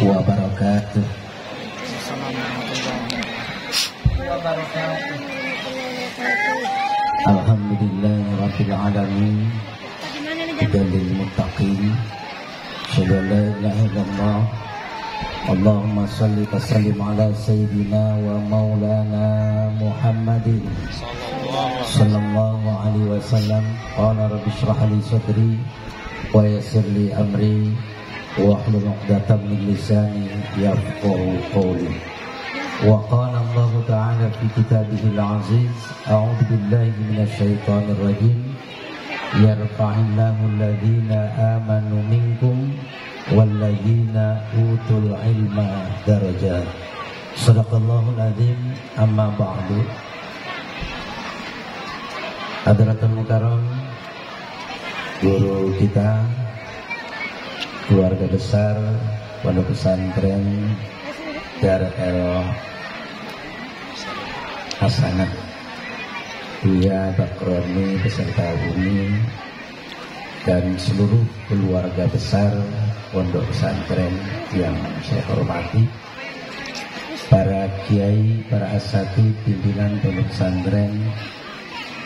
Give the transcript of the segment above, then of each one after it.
wabarakatuh. Alhamdulillahirabbil alamin. Hidayal muttaqin. Syalla la ilaha illallah. Allahumma shalli wa sallim ala sayyidina wa maulana Muhammadin sallallahu alaihi wasallam. Qala rabbi shrah li sadri wa yassir li amri wahlul 'uqdatam min lisani yafqahu qawli. Wa qala Allah ta'ala fi kitabihil 'aziz, a'udzu billahi minasy syaithanir rajim. Yarfa'illahu alladhina amanu minkum walladzina utul ilma darajat. Shadaqallahul azim. Amma ba'du. Hadratul mukarram, guru kita, keluarga besar Pondok Pesantren Darul Hasanah, Buya Bakroni beserta Umi, dan seluruh keluarga besar Pondok Pesantren yang saya hormati, para kiai, para asatidz, pimpinan Pondok Pesantren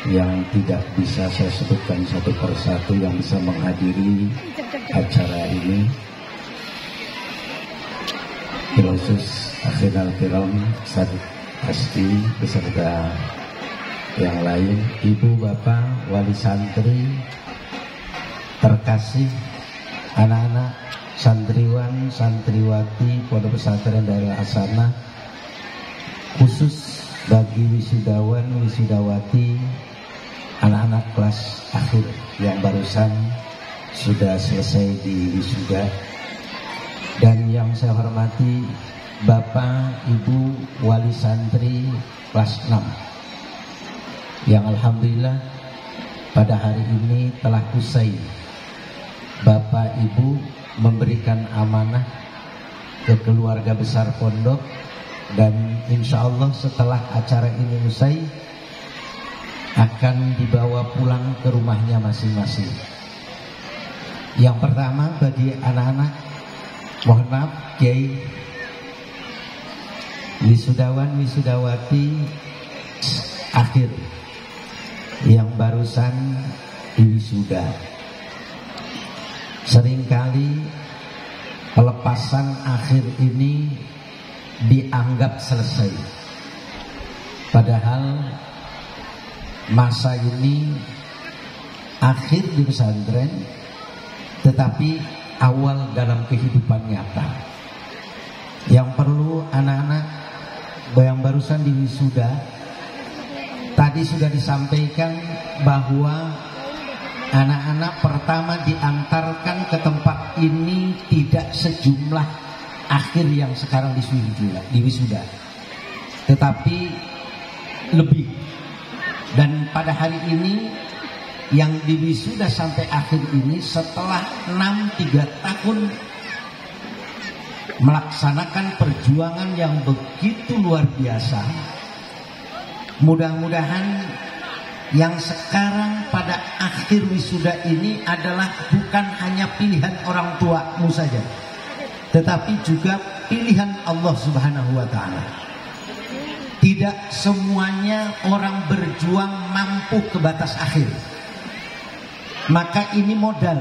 yang tidak bisa saya sebutkan satu persatu yang bisa menghadiri acara ini, khusus akhirul kiram Ustadz Asti beserta yang lain, ibu bapak wali santri terkasih, anak-anak santriwan santriwati Pondok Pesantren Darul Hasanah, khusus bagi wisudawan wisudawati anak-anak kelas akhir yang barusan sudah selesai di wisuda, dan yang saya hormati bapak ibu wali santri kelas 6 yang alhamdulillah pada hari ini telah usai bapak ibu memberikan amanah ke keluarga besar pondok, dan insya Allah setelah acara ini usai akan dibawa pulang ke rumahnya masing-masing. Yang pertama bagi anak-anak, mohon maaf kiai, wisudawan wisudawati akhir yang barusan diwisuda. Seringkali pelepasan akhir ini dianggap selesai, padahal masa ini akhir di pesantren, tetapi awal dalam kehidupan nyata. Yang perlu anak-anak yang barusan diwisuda, tadi sudah disampaikan bahwa anak-anak pertama diantarkan ke tempat ini tidak sejumlah akhir yang sekarang diwisuda, tetapi lebih. Dan pada hari ini yang diwisuda sampai akhir ini setelah 3 tahun melaksanakan perjuangan yang begitu luar biasa. Mudah-mudahan yang sekarang pada akhir wisuda ini adalah bukan hanya pilihan orang tuamu saja, tetapi juga pilihan Allah Subhanahu wa ta'ala. Tidak semuanya orang berjuang mampu ke batas akhir. Maka ini modal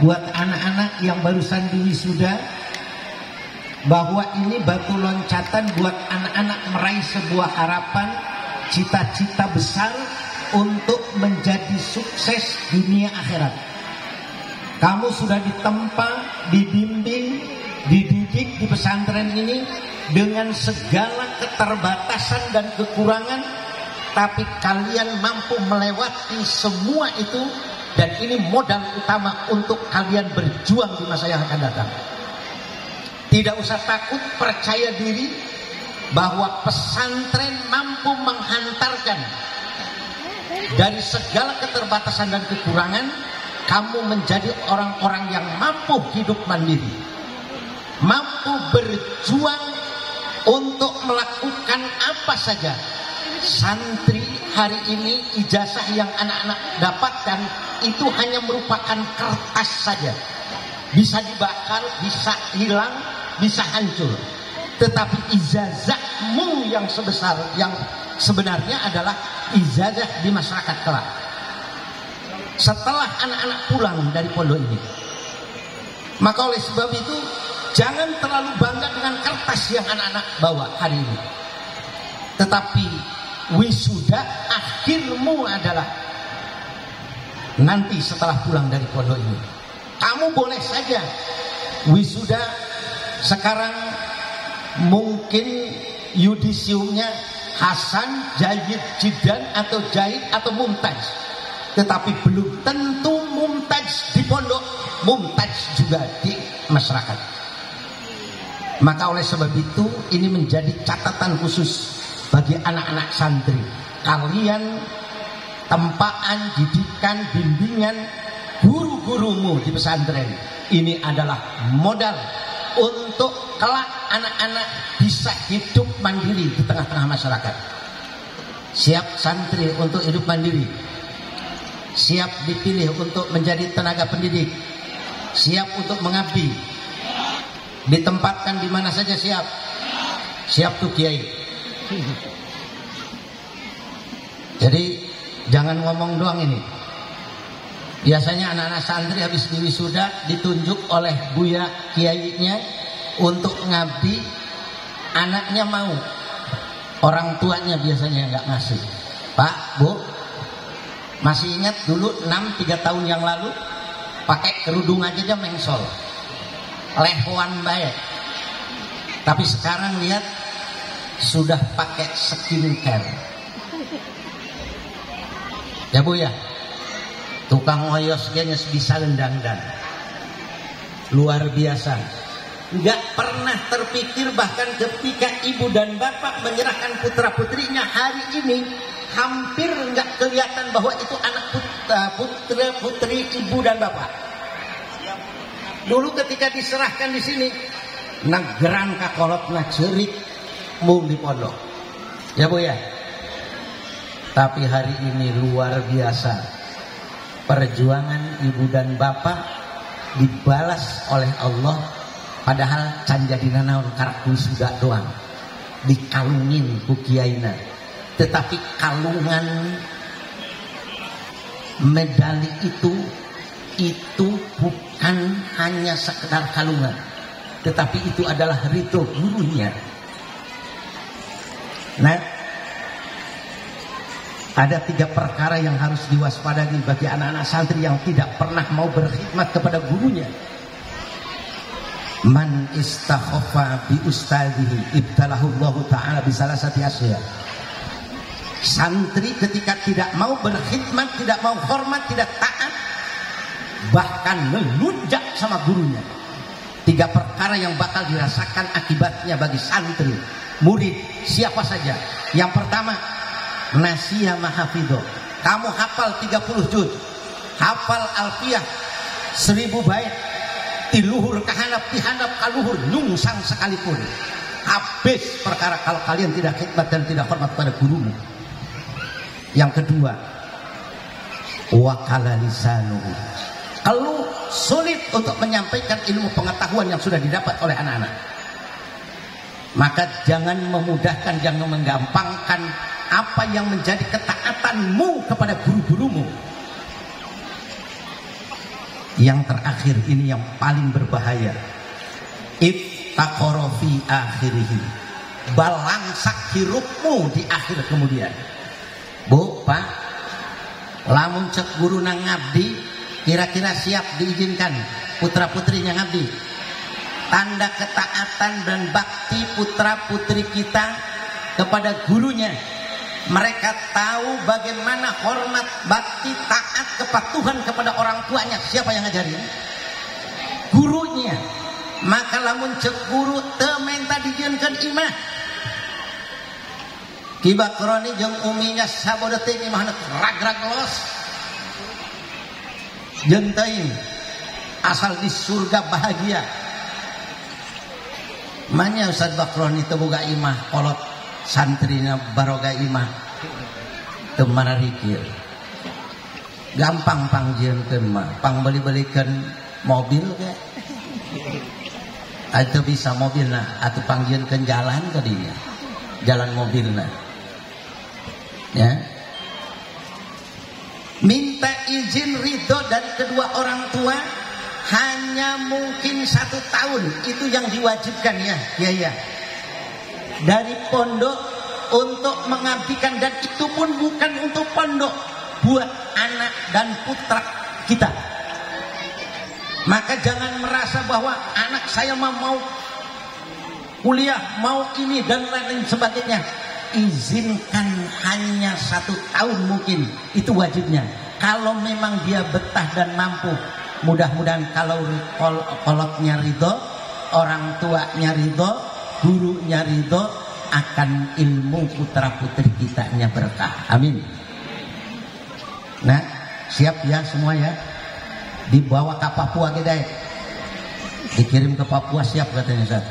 buat anak-anak yang barusan diwisuda, bahwa ini batu loncatan buat anak-anak meraih sebuah harapan, cita-cita besar untuk menjadi sukses dunia akhirat. Kamu sudah ditempa, dibimbing, dididik di pesantren ini dengan segala keterbatasan dan kekurangan, tapi kalian mampu melewati semua itu, dan ini modal utama untuk kalian berjuang di masa yang akan datang. Tidak usah takut, percaya diri bahwa pesantren mampu menghantarkan dari segala keterbatasan dan kekurangan, kamu menjadi orang-orang yang mampu hidup mandiri, mampu berjuang untuk melakukan apa saja. Santri hari ini, ijazah yang anak-anak dapatkan itu hanya merupakan kertas saja, bisa dibakar, bisa hilang, bisa hancur. Tetapi ijazahmu yang sebesar, yang sebenarnya adalah ijazah di masyarakat kelak. Setelah anak-anak pulang dari pondok ini. Maka oleh sebab itu, jangan terlalu bangga dengan kertas yang anak-anak bawa hari ini. Tetapi wisuda akhirmu adalah nanti setelah pulang dari pondok ini. Kamu boleh saja wisuda sekarang mungkin yudisiumnya Hasan, Jayid, Jidan atau Jahid atau Mumtaz. Tetapi belum tentu Mumtaz di pondok, Mumtaz juga di masyarakat. Maka oleh sebab itu ini menjadi catatan khusus bagi anak-anak santri. Kalian tempaan, didikan, bimbingan guru-gurumu di pesantren ini adalah modal untuk kelak anak-anak bisa hidup mandiri di tengah-tengah masyarakat. Siap santri untuk hidup mandiri, siap dipilih untuk menjadi tenaga pendidik, siap untuk mengabdi, ditempatkan di mana saja siap. Siap tuh kiai. Jadi jangan ngomong doang ini. Biasanya anak-anak santri habis diwisuda ditunjuk oleh buya kiainya untuk ngabdi, anaknya mau, orang tuanya biasanya nggak ngasih. Pak, Bu, masih ingat dulu 3 tahun yang lalu pakai kerudung aja mengsol, lehoan baik. Tapi sekarang lihat sudah pakai skincare. Ya Bu ya. Tukang oyos dia bisa lendang-dan. Luar biasa. Enggak pernah terpikir bahkan ketika ibu dan bapak menyerahkan putra-putrinya hari ini, hampir enggak kelihatan bahwa itu anak putra-putri ibu dan bapak. Dulu ketika diserahkan di sini, nageran kakolot cerik mung di pondok. Ya Bu ya. Tapi hari ini luar biasa. Perjuangan ibu dan bapak dibalas oleh Allah, padahal can jadi nanaon karakter sudah doang dikalungin ku kiaina, tetapi kalungan medali itu bukan hanya sekedar kalungan, tetapi itu adalah ridho gurunya. Nah, ada 3 perkara yang harus diwaspadai bagi anak-anak santri yang tidak pernah mau berkhidmat kepada gurunya. Man istakhafa bi ustadzihi ibtalahu Allah taala bi salasati asya. Santri ketika tidak mau berkhidmat, tidak mau hormat, tidak taat, bahkan melunjak sama gurunya. 3 perkara yang bakal dirasakan akibatnya bagi santri, murid, siapa saja. Yang pertama, nasiya mahafidho. Kamu hafal 30 juz, hafal alfiyah 1000 bait, tiluhur kahanap dihandap kaluhur nungsang sekalipun, habis perkara kalau kalian tidak khidmat dan tidak hormat pada gurumu. Yang kedua, wakala lisanuhu. Kalau sulit untuk menyampaikan ilmu pengetahuan yang sudah didapat oleh anak-anak, maka jangan memudahkan, jangan menggampangkan apa yang menjadi ketaatanmu kepada guru-gurumu. Yang terakhir ini yang paling berbahaya, iftaqara fi akhirih, balangsak hirupmu di akhir kemudian. Bu, Pak, lamun cek guru nang ngabdi, kira-kira siap diizinkan putra-putrinya ngabdi? Tanda ketaatan dan bakti putra-putri kita kepada gurunya. Mereka tahu bagaimana hormat, bakti, taat, kepatuhan kepada orang tuanya. Siapa yang ngajarin? Gurunya. Maka lamun cek guru tementa dijieunkeun imah. Kibakroni jeung uminya sabodeting imah rag-rag los. Jeung teuing asal di surga bahagia. Manya Ustaz Bakroni teu boga imah kolot santrina baroga imah teu mararikir. Gampang pangjieunkeun mah, pang beli-belikeun mobil ge. Itu bisa mobilna atau panggilkan jalan ke dia, jalan mobilna. Ya. Minta izin ridho dari kedua orang tua hanya mungkin 1 tahun, itu yang diwajibkan ya. Ya. Dari pondok untuk mengabdikan, dan itu pun bukan untuk pondok, buat anak dan putra kita. Maka jangan merasa bahwa anak saya mau kuliah, mau ini dan lain sebagainya. Izinkan hanya 1 tahun mungkin, itu wajibnya. Kalau memang dia betah dan mampu, mudah-mudahan kalau kolotnya ridho, orang tuanya ridho, gurunya ridho, akan ilmu putra putri kitanya berkah. Amin. Nah, siap ya semua ya? Dibawa ke Papua kita ya? Dikirim ke Papua, siap katanya Ustaz.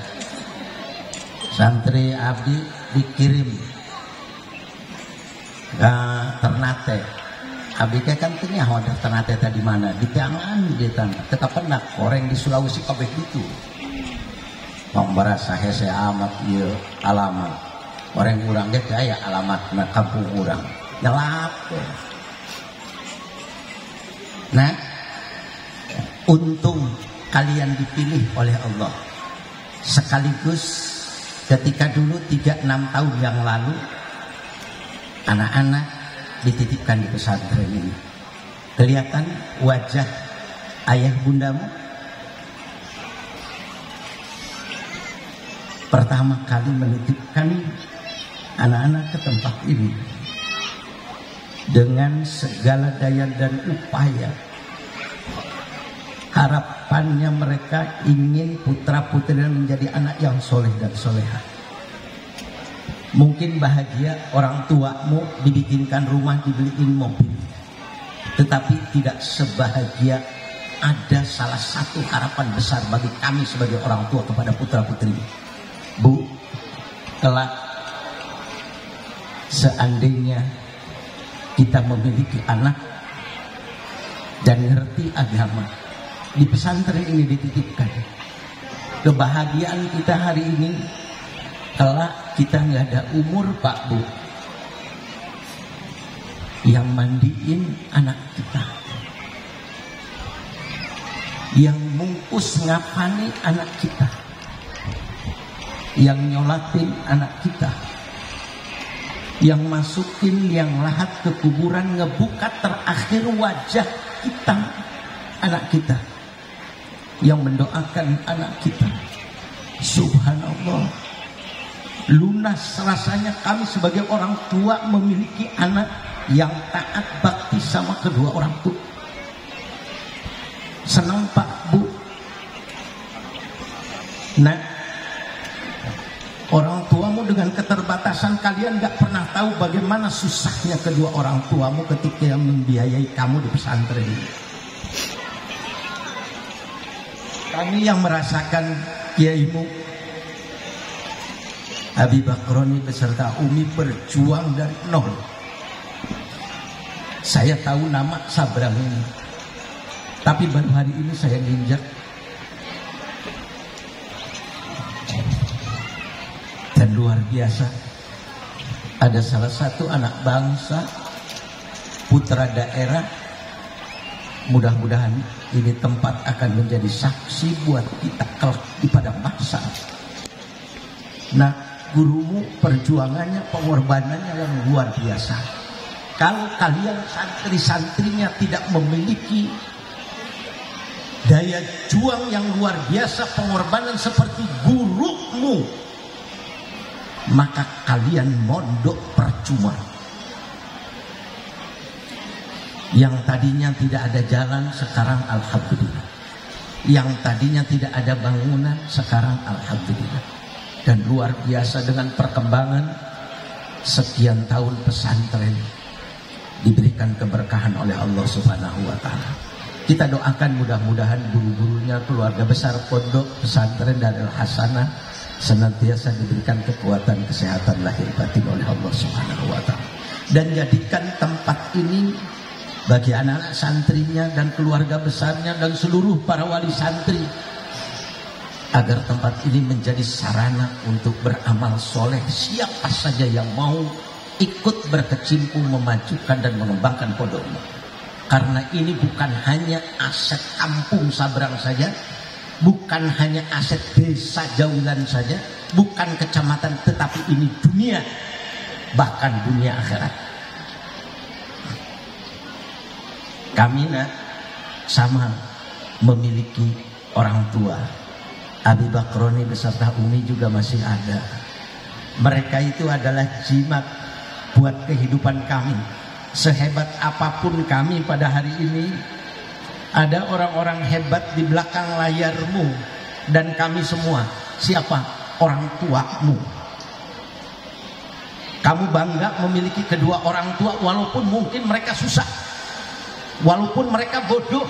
Santri abdi dikirim ke Ternate. Abdi kan tanya ada Ternate tadi mana? Di tangan di tanah. Tetap pernah orang di Sulawesi kabeh gitu. Mau merasa hese amat ya alamat. Orang urang ge aya alamat na kampung urang. Nyelap. Nah, untung kalian dipilih oleh Allah. Sekaligus ketika dulu 3-6 tahun yang lalu anak-anak dititipkan di pesantren ini. Kelihatan wajah ayah bundamu pertama kali menitipkan anak-anak ke tempat ini dengan segala daya dan upaya. Harapannya mereka ingin putra putri menjadi anak yang soleh dan soleha. Mungkin bahagia orang tuamu dibikinkan rumah, dibeliin mobil, tetapi tidak sebahagia. Ada salah satu harapan besar bagi kami sebagai orang tua kepada putra putri. Bu, kelak seandainya kita memiliki anak dan ngerti agama, di pesantren ini dititipkan. Kebahagiaan kita hari ini, kelak kita nggak ada umur Pak Bu, yang mandiin anak kita, yang mungkus ngapani anak kita, yang nyolatin anak kita, yang masukin yang lahat ke kuburan, ngebuka terakhir wajah kita, anak kita, yang mendoakan anak kita. Subhanallah, lunas rasanya kami sebagai orang tua memiliki anak yang taat bakti sama kedua orang tua. Senang Pak Bu. Nah, orang tuamu dengan keterbatasan, kalian gak pernah tahu bagaimana susahnya kedua orang tuamu ketika membiayai kamu di pesantren ini. Kami yang merasakan kiaimu Habib Bakroni beserta Umi berjuang dari nol. Saya tahu nama Sabrang ini, tapi baru hari ini saya nginjak. Dan luar biasa, ada salah satu anak bangsa, putra daerah. Mudah-mudahan ini tempat akan menjadi saksi buat kita kelak di pada masa. Nah, gurumu perjuangannya, pengorbanannya yang luar biasa. Kalau kalian santri-santrinya tidak memiliki daya juang yang luar biasa, pengorbanan seperti gurumu, maka kalian mondok percuma. Yang tadinya tidak ada jalan, sekarang alhamdulillah. Yang tadinya tidak ada bangunan, sekarang alhamdulillah. Dan luar biasa dengan perkembangan sekian tahun pesantren diberikan keberkahan oleh Allah Subhanahu wa taala. Kita doakan mudah-mudahan guru-gurunya, keluarga besar pondok pesantren Darul Hasanah senantiasa diberikan kekuatan kesehatan lahir batin oleh Allah Subhanahu wa taala. Dan jadikan tempat ini bagi anak-anak santrinya dan keluarga besarnya dan seluruh para wali santri agar tempat ini menjadi sarana untuk beramal soleh siapa saja yang mau ikut berkecimpung memajukan dan mengembangkan pondok ini. Karena ini bukan hanya aset kampung Sabrang saja, bukan hanya aset desa Jawilan saja, bukan kecamatan, tetapi ini dunia, bahkan dunia akhirat. Kami sama memiliki orang tua. Abi Bakroni beserta Umi juga masih ada. Mereka itu adalah jimat buat kehidupan kami. Sehebat apapun kami pada hari ini, ada orang-orang hebat di belakang layarmu. Dan kami semua, siapa? Orang tuamu. Kamu bangga memiliki kedua orang tua walaupun mungkin mereka susah, walaupun mereka bodoh.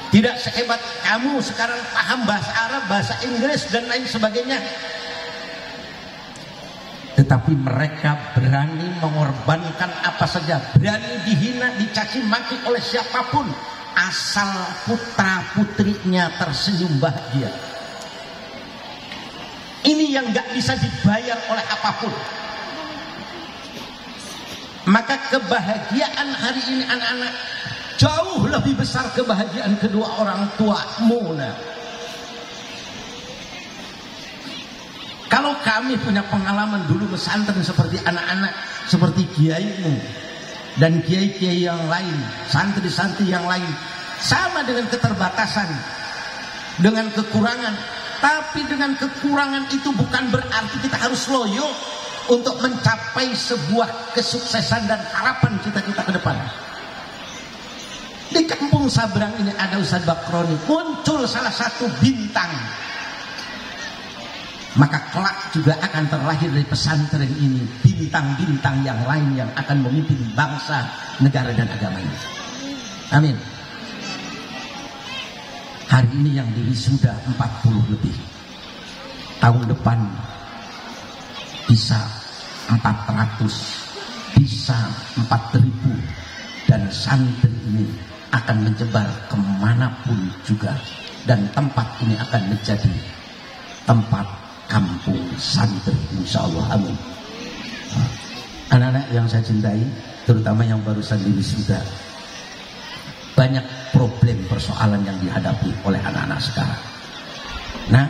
Tidak sehebat kamu sekarang paham bahasa Arab, bahasa Inggris dan lain sebagainya. Tetapi mereka berani mengorbankan apa saja, berani dihina, dicaci maki oleh siapapun, asal putra putrinya tersenyum bahagia. Ini yang gak bisa dibayar oleh apapun. Maka kebahagiaan hari ini anak-anak jauh lebih besar kebahagiaan kedua orang tuamu. Kalau kami punya pengalaman dulu pesantren seperti anak-anak, seperti kiaimu dan kiai-kiai yang lain, santri-santri yang lain, sama dengan keterbatasan, dengan kekurangan. Tapi dengan kekurangan itu bukan berarti kita harus loyo untuk mencapai sebuah kesuksesan dan harapan cita-cita ke depan. Di kampung Sabrang ini ada Ustaz Bakroni, muncul salah satu bintang. Maka kelak juga akan terlahir dari pesantren ini bintang-bintang yang lain yang akan memimpin bangsa, negara dan agama ini. Amin. Hari ini yang diwisuda 40 lebih. Tahun depan bisa 400, bisa 4000, dan santri ini akan menyebar kemanapun juga, dan tempat ini akan menjadi tempat kampung santri, insya Allah. Amin. Anak-anak yang saya cintai, terutama yang barusan diwisuda, banyak problem persoalan yang dihadapi oleh anak-anak sekarang. Nah,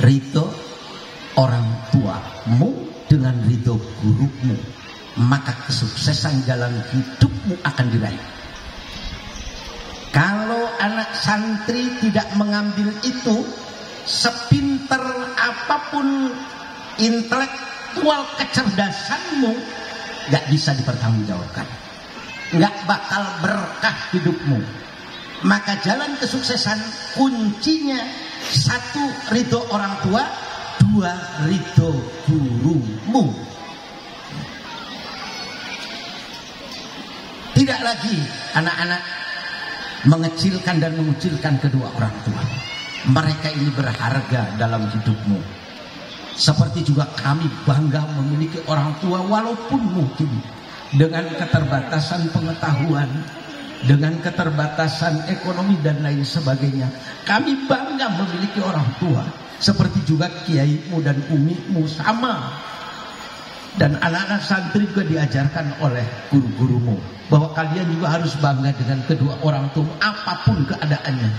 ridho orang tuamu dengan ridho gurumu, maka kesuksesan jalan hidupmu akan diraih. Kalau anak santri tidak mengambil itu, sepinter apapun intelektual kecerdasanmu, gak bisa dipertanggungjawabkan, gak bakal berkah hidupmu. Maka jalan kesuksesan kuncinya, satu, ridho orang tua, dua, ridho gurumu. Tidak lagi anak-anak mengecilkan dan mengucilkan kedua orang tua. Mereka ini berharga dalam hidupmu. Seperti juga kami bangga memiliki orang tua, walaupun mungkin dengan keterbatasan pengetahuan, dengan keterbatasan ekonomi dan lain sebagainya, kami bangga memiliki orang tua. Seperti juga kiaimu dan umimu sama. Dan anak-anak santri juga diajarkan oleh guru-gurumu bahwa kalian juga harus bangga dengan kedua orang tua apapun keadaannya.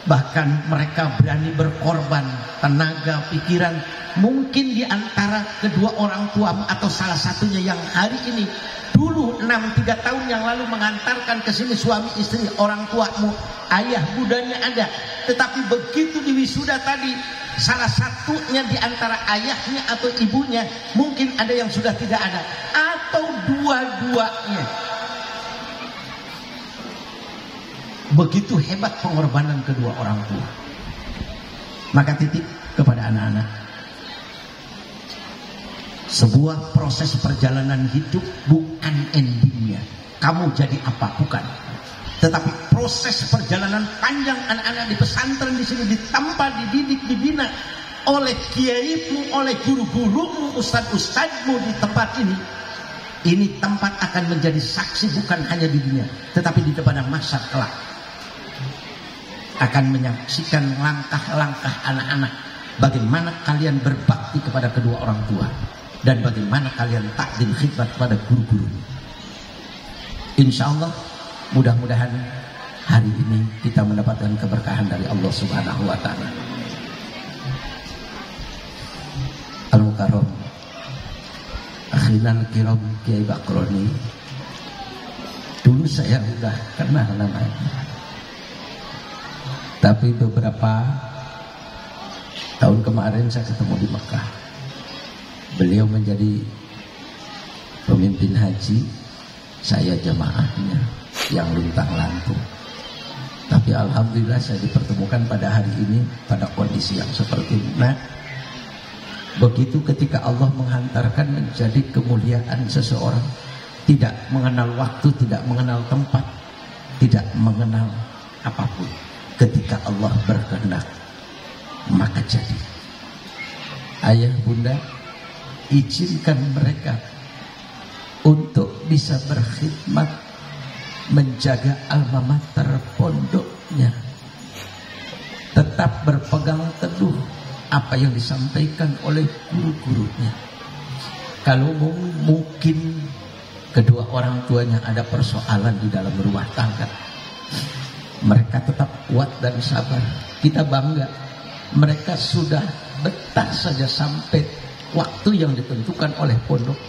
Bahkan mereka berani berkorban tenaga, pikiran. Mungkin di antara kedua orang tua atau salah satunya yang hari ini, dulu 6-3 tahun yang lalu mengantarkan ke sini suami istri, orang tuamu, ayah budanya ada. Tetapi begitu di wisuda tadi, salah satunya di antara ayahnya atau ibunya mungkin ada yang sudah tidak ada, atau dua-duanya. Begitu hebat pengorbanan kedua orang tua. Maka titip kepada anak-anak, sebuah proses perjalanan hidup bukan endingnya kamu jadi apa, bukan. Tetapi proses perjalanan panjang anak-anak di pesantren di sini ditampa, dididik, dibina oleh kiaimu, oleh guru-gurumu, ustadz-ustadzmu di tempat ini. Ini tempat akan menjadi saksi bukan hanya di dunia, tetapi di depan masa kelak. akan menyaksikan langkah-langkah anak-anak, bagaimana kalian berbakti kepada kedua orang tua dan bagaimana kalian takdim khidmat kepada guru-guru. Insya Allah mudah-mudahan hari ini kita mendapatkan keberkahan dari Allah Subhanahu wa Ta'ala. Al-Mukarram Akhinan Kiram Kiai Bakroni, dulu saya udah kenal namanya, tapi beberapa tahun kemarin saya ketemu di Mekah. Beliau menjadi pemimpin haji, saya jamaahnya yang luntang-lantung. Tapi alhamdulillah saya dipertemukan pada hari ini pada kondisi yang seperti ini. Nah, begitu ketika Allah menghantarkan menjadi kemuliaan seseorang, tidak mengenal waktu, tidak mengenal tempat, tidak mengenal apapun. Ketika Allah berkehendak, maka jadi. Ayah bunda, izinkan mereka untuk bisa berkhidmat, menjaga alma mater pondoknya, tetap berpegang teguh apa yang disampaikan oleh guru-gurunya. Kalau mungkin kedua orang tuanya ada persoalan di dalam rumah tangga, mereka tetap kuat dan sabar. Kita bangga, mereka sudah betah saja sampai waktu yang ditentukan oleh pondok.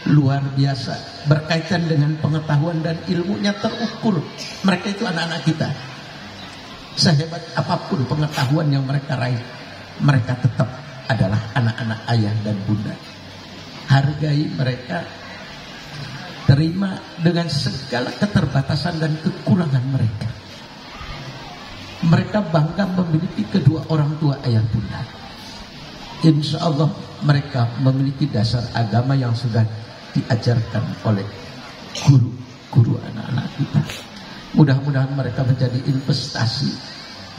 Luar biasa, berkaitan dengan pengetahuan dan ilmunya terukur. Mereka itu anak-anak kita. Sehebat apapun pengetahuan yang mereka raih, mereka tetap adalah anak-anak ayah dan bunda. Hargai mereka, terima dengan segala keterbatasan dan kekurangan mereka. Mereka bangga memiliki kedua orang tua ayah bunda. Insya Allah mereka memiliki dasar agama yang sudah diajarkan oleh guru-guru anak-anak kita. Mudah-mudahan mereka menjadi investasi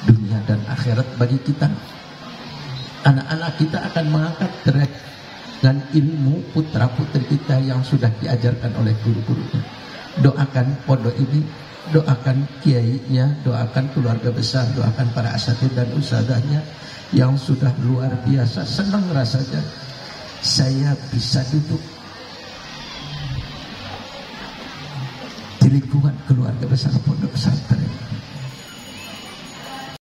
dunia dan akhirat bagi kita. Anak-anak kita akan mengangkat derajat dan ilmu putra-putri kita yang sudah diajarkan oleh guru-gurunya. Doakan pondok ini, doakan kiainya, doakan keluarga besar, doakan para asatidz dan ustadzahnya yang sudah luar biasa. Senang rasanya saya bisa duduk di lingkungan keluarga besar pondok pesantren.